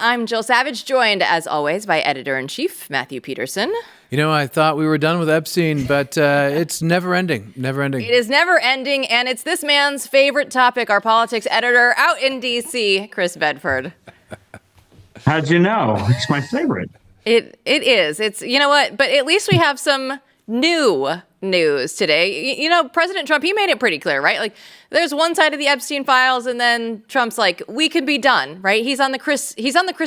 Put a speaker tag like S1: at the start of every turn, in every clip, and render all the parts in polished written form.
S1: I'm Jill Savage, joined as always by Editor-in-Chief Matthew Peterson.
S2: You know, I thought we were done with Epstein, but it's never ending, never ending.
S1: It is never ending, and it's this man's favorite topic, our politics editor out in D.C., Chris Bedford.
S3: How'd you know? It's my favorite.
S1: It is. It's, you know what, but at least we have some new news today. You know, President Trump, he made it pretty clear, right? Like, there's one side of the Epstein files, and then Trump's like, we can be done, right? He's on the Chris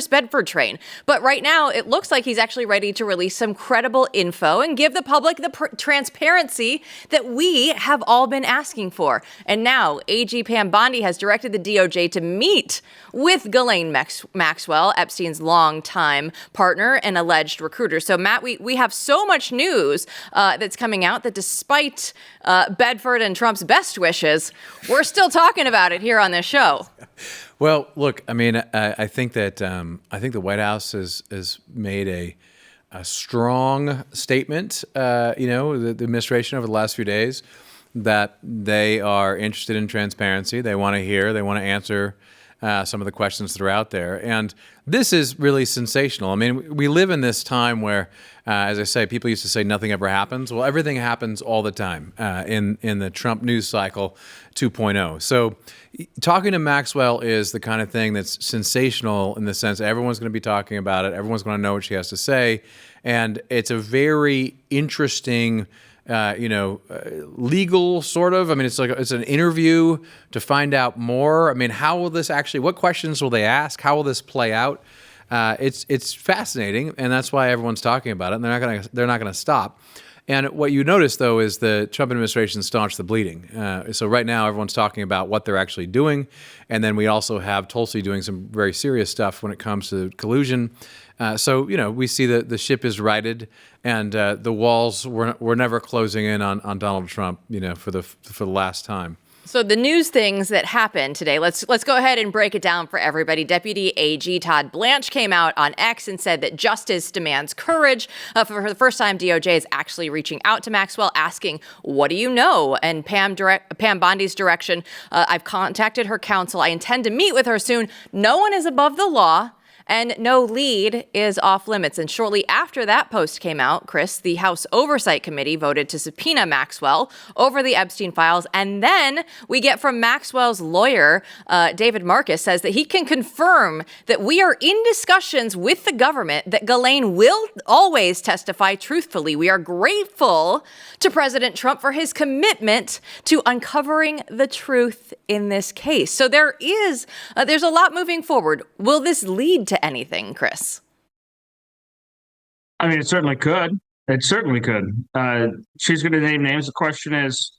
S1: Bedford train. But right now, it looks like he's actually ready to release some credible info and give the public the transparency that we have all been asking for. And now, AG Pam Bondi has directed the DOJ to meet with Ghislaine Maxwell, Epstein's longtime partner and alleged recruiter. So, Matt, we have so much news that's coming out that despite Bedford and Trump's best wishes, we're still talking about it here on this show.
S2: Well, look, I mean, I think that the White House has made a strong statement. The administration over the last few days that they are interested in transparency. They want to hear. They want to answer some of the questions that are out there. And this is really sensational. I mean, we live in this time where, as I say, people used to say nothing ever happens. Well, everything happens all the time in the Trump news cycle 2.0. So talking to Maxwell is the kind of thing that's sensational in the sense that everyone's going to be talking about it. Everyone's going to know what she has to say. And it's a very interesting legal sort of. I mean, it's an interview to find out more. I mean, how will this actually? What questions will they ask? How will this play out? It's fascinating, and that's why everyone's talking about it. And they're not gonna stop. And what you notice, though, is the Trump administration staunched the bleeding. So right now, everyone's talking about what they're actually doing. And then we also have Tulsi doing some very serious stuff when it comes to collusion. So we see that the ship is righted, and the walls were never closing in on Donald Trump, for the last time.
S1: So the news things that happened today, let's go ahead and break it down for everybody. Deputy AG Todd Blanche came out on X and said that justice demands courage. For the first time, DOJ is actually reaching out to Maxwell, asking, what do you know? And Pam Bondi's direction, I've contacted her counsel. I intend to meet with her soon. No one is above the law, and no lead is off limits. And shortly after that post came out, Chris, the House Oversight Committee voted to subpoena Maxwell over the Epstein files. And then we get from Maxwell's lawyer, David Marcus, says that he can confirm that we are in discussions with the government, that Ghislaine will always testify truthfully. We are grateful to President Trump for his commitment to uncovering the truth in this case. So there's a lot moving forward. Will this lead to anything, Chris?
S3: I mean, it certainly could. It certainly could. She's going to name names. The question is,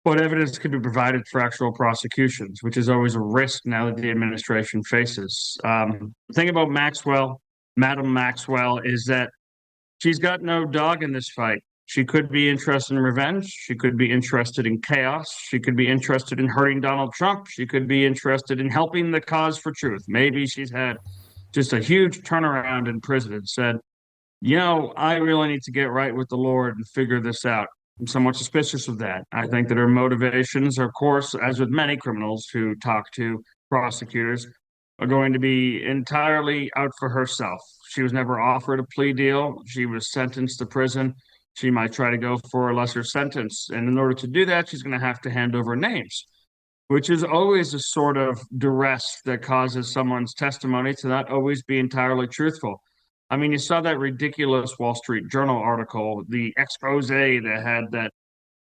S3: what evidence could be provided for actual prosecutions, which is always a risk now that the administration faces. The thing about Maxwell, Madam Maxwell, is that she's got no dog in this fight. She could be interested in revenge. She could be interested in chaos. She could be interested in hurting Donald Trump. She could be interested in helping the cause for truth. Maybe she's had just a huge turnaround in prison and said, I really need to get right with the Lord and figure this out. I'm somewhat suspicious of that. I think that her motivations, of course, as with many criminals who talk to prosecutors, are going to be entirely out for herself. She was never offered a plea deal. She was sentenced to prison. She might try to go for a lesser sentence. And in order to do that, she's going to have to hand over names, which is always a sort of duress that causes someone's testimony to not always be entirely truthful. I mean, you saw that ridiculous Wall Street Journal article, the expose that had that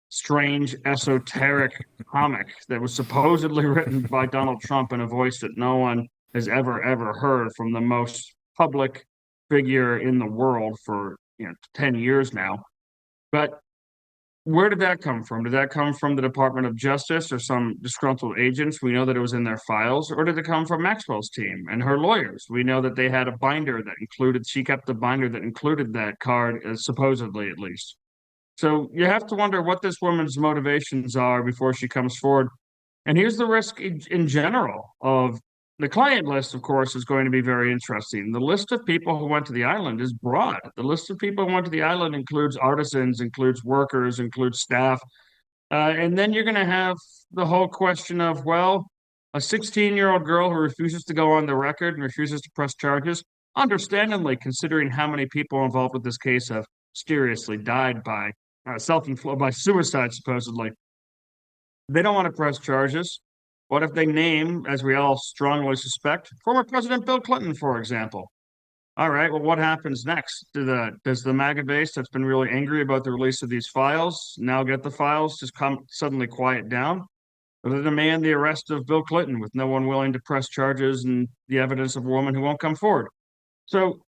S3: strange esoteric comic that was supposedly written by Donald Trump in a voice that no one has ever heard from the most public figure in the world for 10 years now. But where did that come from? Did that come from the Department of Justice or some disgruntled agents? We know that it was in their files. Or did it come from Maxwell's team and her lawyers? We know that they had a binder that included, she kept a binder that included that card, supposedly at least. So you have to wonder what this woman's motivations are before she comes forward. And here's the risk in general of the client list, of course, is going to be very interesting. The list of people who went to the island is broad. The list of people who went to the island includes artisans, includes workers, includes staff. And then you're going to have the whole question of, well, A 16-year-old girl who refuses to go on the record and refuses to press charges, understandably, considering how many people involved with this case have mysteriously died by by suicide, supposedly. They don't want to press charges. What if they name, as we all strongly suspect, former President Bill Clinton, for example? All right, well, what happens next? Does the MAGA base that's been really angry about the release of these files now get the files, just come suddenly quiet down? Or they demand the arrest of Bill Clinton with no one willing to press charges and the evidence of a woman who won't come forward? So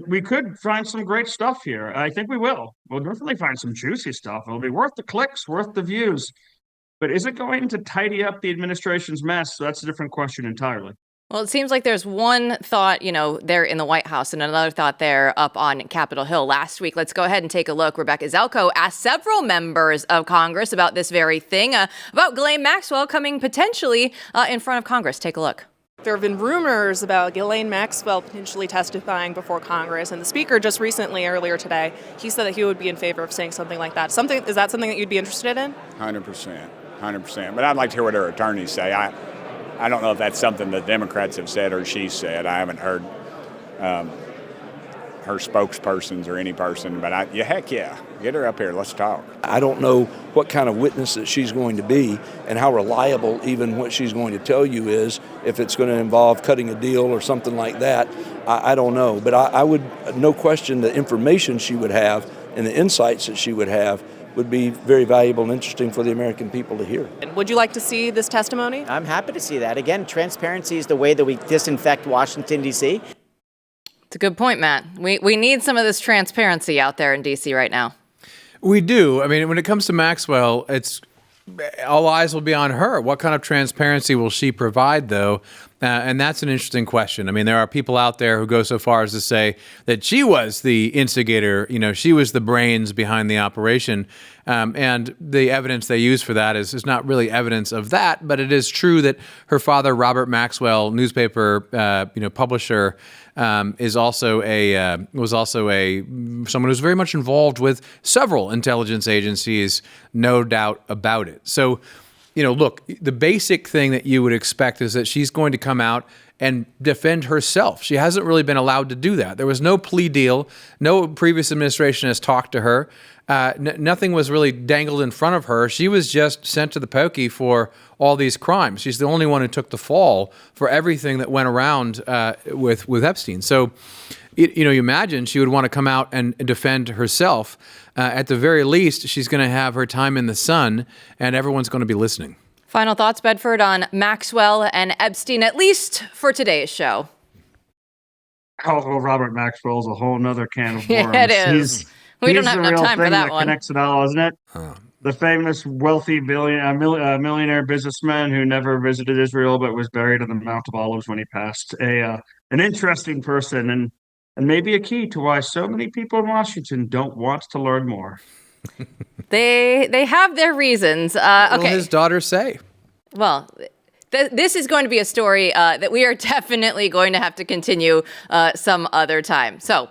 S3: we could find some great stuff here. I think we will. We'll definitely find some juicy stuff. It'll be worth the clicks, worth the views. But is it going to tidy up the administration's mess? So that's a different question entirely.
S1: Well, it seems like there's one thought, there in the White House and another thought there up on Capitol Hill last week. Let's go ahead and take a look. Rebecca Zelko asked several members of Congress about this very thing, about Ghislaine Maxwell coming potentially in front of Congress. Take a look.
S4: There have been rumors about Ghislaine Maxwell potentially testifying before Congress, and the Speaker just recently, earlier today, he said that he would be in favor of saying something like that. Is that something that you'd be interested in?
S5: 100%. But I'd like to hear what her attorneys say. I don't know if that's something the Democrats have said or she said. I haven't heard her spokespersons or any person, but heck yeah, get her up here. Let's talk.
S6: I don't know what kind of witness that she's going to be and how reliable even what she's going to tell you is, if it's going to involve cutting a deal or something like that. I don't know. But I would, no question, the information she would have and the insights that she would have would be very valuable and interesting for the American people to hear.
S4: Would you like to see this testimony?
S7: I'm happy to see that. Again, transparency is the way that we disinfect Washington, D.C.
S1: It's a good point, Matt. We need some of this transparency out there in D.C. right now.
S2: We do. I mean, when it comes to Maxwell, all eyes will be on her. What kind of transparency will she provide, though? And that's an interesting question. I mean, there are people out there who go so far as to say that she was the instigator. She was the brains behind the operation. And the evidence they use for that is not really evidence of that. But it is true that her father, Robert Maxwell, newspaper publisher, was also someone who's very much involved with several intelligence agencies, no doubt about it. So, look, the basic thing that you would expect is that she's going to come out and defend herself. She hasn't really been allowed to do that. There was no plea deal. No previous administration has talked to her. Nothing was really dangled in front of her. She was just sent to the pokey for all these crimes. She's the only one who took the fall for everything that went around with Epstein. So, you imagine she would want to come out and defend herself. At the very least, she's going to have her time in the sun, and everyone's going to be listening.
S1: Final thoughts, Bedford, on Maxwell and Epstein, at least for today's show.
S3: Oh, well, Robert Maxwell is a whole nother can of worms.
S1: Yeah, it is. We don't have enough time for that one.
S3: Connects it all, isn't it? The famous wealthy millionaire businessman who never visited Israel but was buried on the Mount of Olives when he passed. An interesting person and maybe a key to why so many people in Washington don't want to learn more.
S1: They have their reasons.
S2: What will
S1: okay.
S2: his daughters say?
S1: Well, this is going to be a story that we are definitely going to have to continue some other time. So